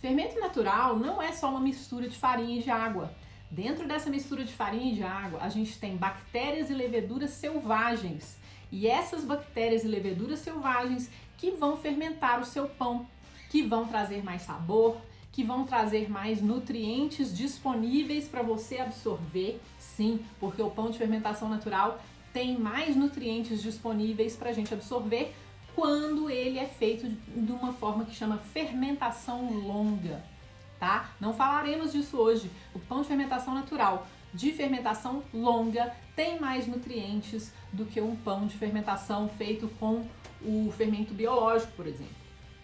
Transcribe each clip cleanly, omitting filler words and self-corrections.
Fermento natural não é só uma mistura de farinha e de água. Dentro dessa mistura de farinha e de água, a gente tem bactérias e leveduras selvagens. E essas bactérias e leveduras selvagens que vão fermentar o seu pão, que vão trazer mais sabor, que vão trazer mais nutrientes disponíveis para você absorver. Sim, porque o pão de fermentação natural tem mais nutrientes disponíveis para a gente absorver quando ele é feito de uma forma que chama fermentação longa, tá? Não falaremos disso hoje. O pão de fermentação natural de fermentação longa tem mais nutrientes do que um pão de fermentação feito com o fermento biológico, por exemplo,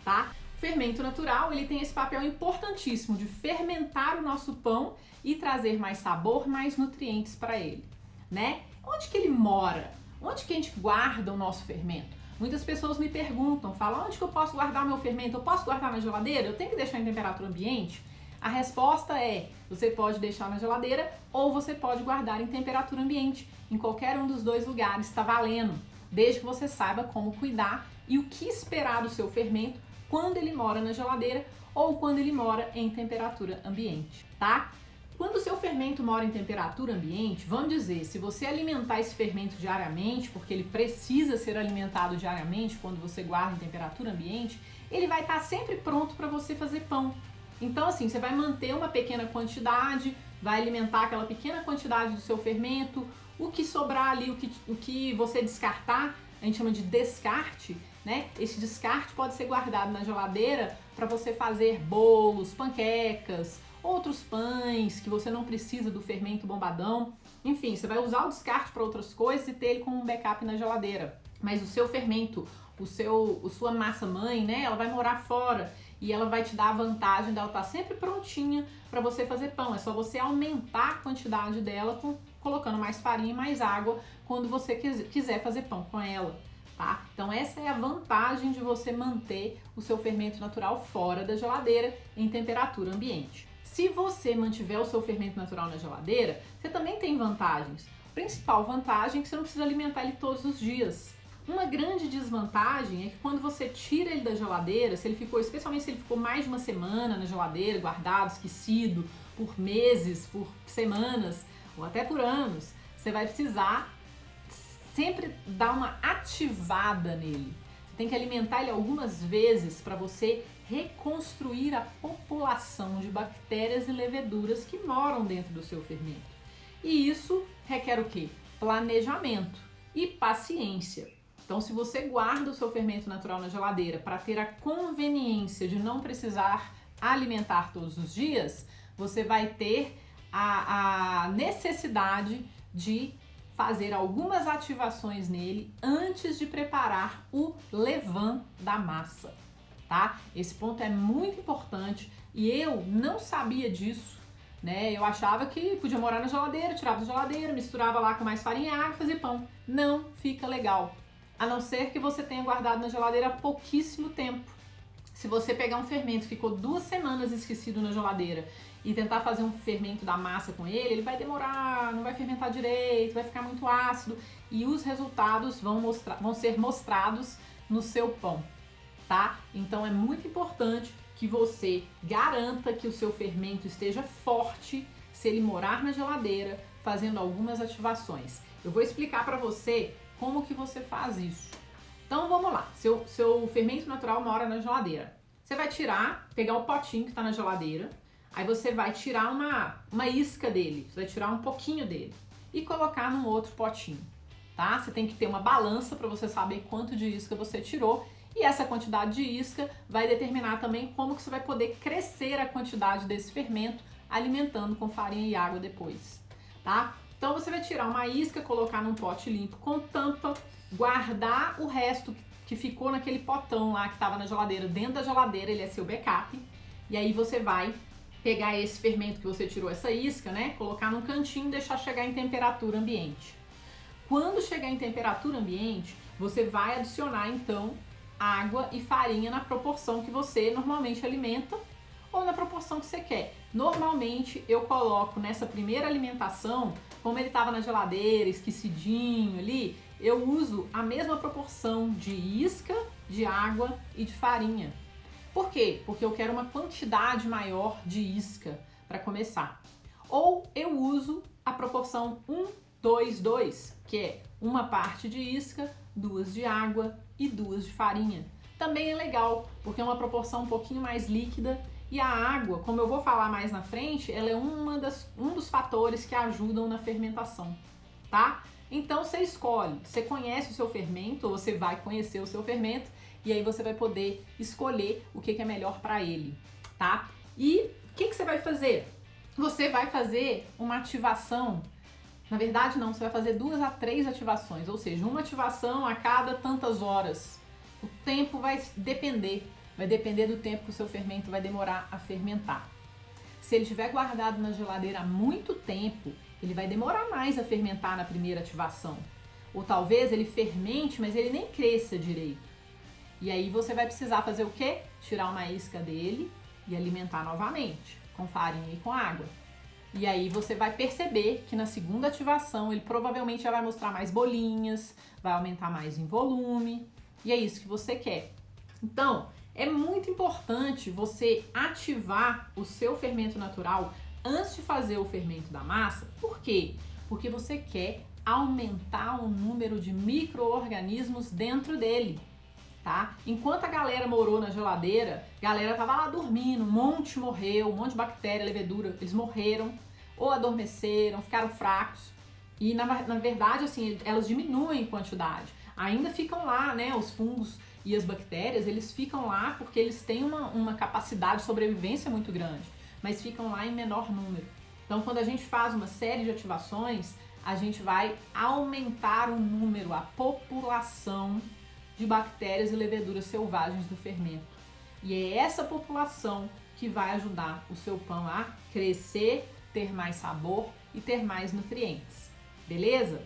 tá? O fermento natural, ele tem esse papel importantíssimo de fermentar o nosso pão e trazer mais sabor, mais nutrientes para ele, né? Onde que ele mora? Onde que a gente guarda o nosso fermento? Muitas pessoas me perguntam, falam, onde que eu posso guardar o meu fermento? Eu posso guardar na geladeira? Eu tenho que deixar em temperatura ambiente? A resposta é, você pode deixar na geladeira ou você pode guardar em temperatura ambiente. Em qualquer um dos dois lugares está valendo, desde que você saiba como cuidar e o que esperar do seu fermento quando ele mora na geladeira ou quando ele mora em temperatura ambiente, tá? Quando o seu fermento mora em temperatura ambiente, vamos dizer, se você alimentar esse fermento diariamente, porque ele precisa ser alimentado diariamente quando você guarda em temperatura ambiente, ele vai estar sempre pronto para você fazer pão. Então assim, você vai manter uma pequena quantidade, vai alimentar aquela pequena quantidade do seu fermento, o que sobrar ali, o que você descartar, a gente chama de descarte, né? Esse descarte pode ser guardado na geladeira para você fazer bolos, panquecas, outros pães que você não precisa do fermento bombadão. Enfim, você vai usar o descarte para outras coisas e ter ele como um backup na geladeira. Mas o seu fermento, sua massa mãe, né? Ela vai morar fora e ela vai te dar a vantagem dela estar sempre prontinha para você fazer pão. É só você aumentar a quantidade dela colocando mais farinha e mais água quando você quiser fazer pão com ela, tá? Então essa é a vantagem de você manter o seu fermento natural fora da geladeira em temperatura ambiente. Se você mantiver o seu fermento natural na geladeira, você também tem vantagens. A principal vantagem é que você não precisa alimentar ele todos os dias. Uma grande desvantagem é que quando você tira ele da geladeira, especialmente se ele ficou mais de uma semana na geladeira, guardado, esquecido, por meses, por semanas ou até por anos, você vai precisar sempre dar uma ativada nele. Você tem que alimentar ele algumas vezes para você reconstruir a população de bactérias e leveduras que moram dentro do seu fermento. E isso requer o quê? Planejamento e paciência. Então, se você guarda o seu fermento natural na geladeira para ter a conveniência de não precisar alimentar todos os dias, você vai ter a necessidade de fazer algumas ativações nele antes de preparar o levain da massa, tá? Esse ponto é muito importante e eu não sabia disso, né? Eu achava que podia morar na geladeira, tirava da geladeira, misturava lá com mais farinha e água e fazia pão. Não fica legal, a não ser que você tenha guardado na geladeira há pouquíssimo tempo. Se você pegar um fermento que ficou 2 semanas esquecido na geladeira e tentar fazer um fermento da massa com ele vai demorar, não vai fermentar direito, vai ficar muito ácido e os resultados vão ser mostrados no seu pão, tá? Então é muito importante que você garanta que o seu fermento esteja forte se ele morar na geladeira, fazendo algumas ativações. Eu vou explicar para você como que você faz isso. Então vamos lá, seu fermento natural mora na geladeira. Você vai pegar o potinho que está na geladeira, aí você vai tirar uma isca dele, você vai tirar um pouquinho dele e colocar num outro potinho, tá? Você tem que ter uma balança para você saber quanto de isca você tirou e essa quantidade de isca vai determinar também como que você vai poder crescer a quantidade desse fermento alimentando com farinha e água depois, tá? Então você vai tirar uma isca, colocar num pote limpo com tampa, guardar o resto que ficou naquele potão lá que estava na geladeira, dentro da geladeira, ele é seu backup. E aí você vai pegar esse fermento que você tirou essa isca, né, colocar num cantinho e deixar chegar em temperatura ambiente. Quando chegar em temperatura ambiente, você vai adicionar então água e farinha na proporção que você normalmente alimenta ou na proporção que você quer. Normalmente eu coloco nessa primeira alimentação, como ele estava na geladeira, esquecidinho ali, eu uso a mesma proporção de isca, de água e de farinha. Por quê? Porque eu quero uma quantidade maior de isca para começar. Ou eu uso a proporção 1, 2, 2, que é uma parte de isca, 2 de água e 2 de farinha. Também é legal, porque é uma proporção um pouquinho mais líquida e a água, como eu vou falar mais na frente, ela é um dos fatores que ajudam na fermentação, tá? Então você escolhe, você conhece o seu fermento, ou você vai conhecer o seu fermento, e aí você vai poder escolher o que é melhor para ele, tá? E o que você vai fazer? Você vai fazer uma ativação, na verdade não, você vai fazer 2 a 3 ativações, ou seja, uma ativação a cada tantas horas. O tempo vai depender do tempo que o seu fermento vai demorar a fermentar. Se ele estiver guardado na geladeira há muito tempo, ele vai demorar mais a fermentar na primeira ativação. Ou talvez ele fermente, mas ele nem cresça direito. E aí você vai precisar fazer o quê? Tirar uma isca dele e alimentar novamente, com farinha e com água. E aí você vai perceber que na segunda ativação ele provavelmente já vai mostrar mais bolinhas, vai aumentar mais em volume, e é isso que você quer. Então, é muito importante você ativar o seu fermento natural antes de fazer o fermento da massa. Por quê? Porque você quer aumentar o número de micro-organismos dentro dele, tá? Enquanto a galera morou na geladeira, a galera tava lá dormindo, um monte morreu, um monte de bactéria, levedura, eles morreram ou adormeceram, ficaram fracos. E na verdade, assim, elas diminuem em quantidade. Ainda ficam lá, né, os fungos e as bactérias, eles ficam lá porque eles têm uma capacidade de sobrevivência muito grande, mas ficam lá em menor número. Então, quando a gente faz uma série de ativações, a gente vai aumentar o número, a população de bactérias e leveduras selvagens do fermento. E é essa população que vai ajudar o seu pão a crescer, ter mais sabor e ter mais nutrientes. Beleza?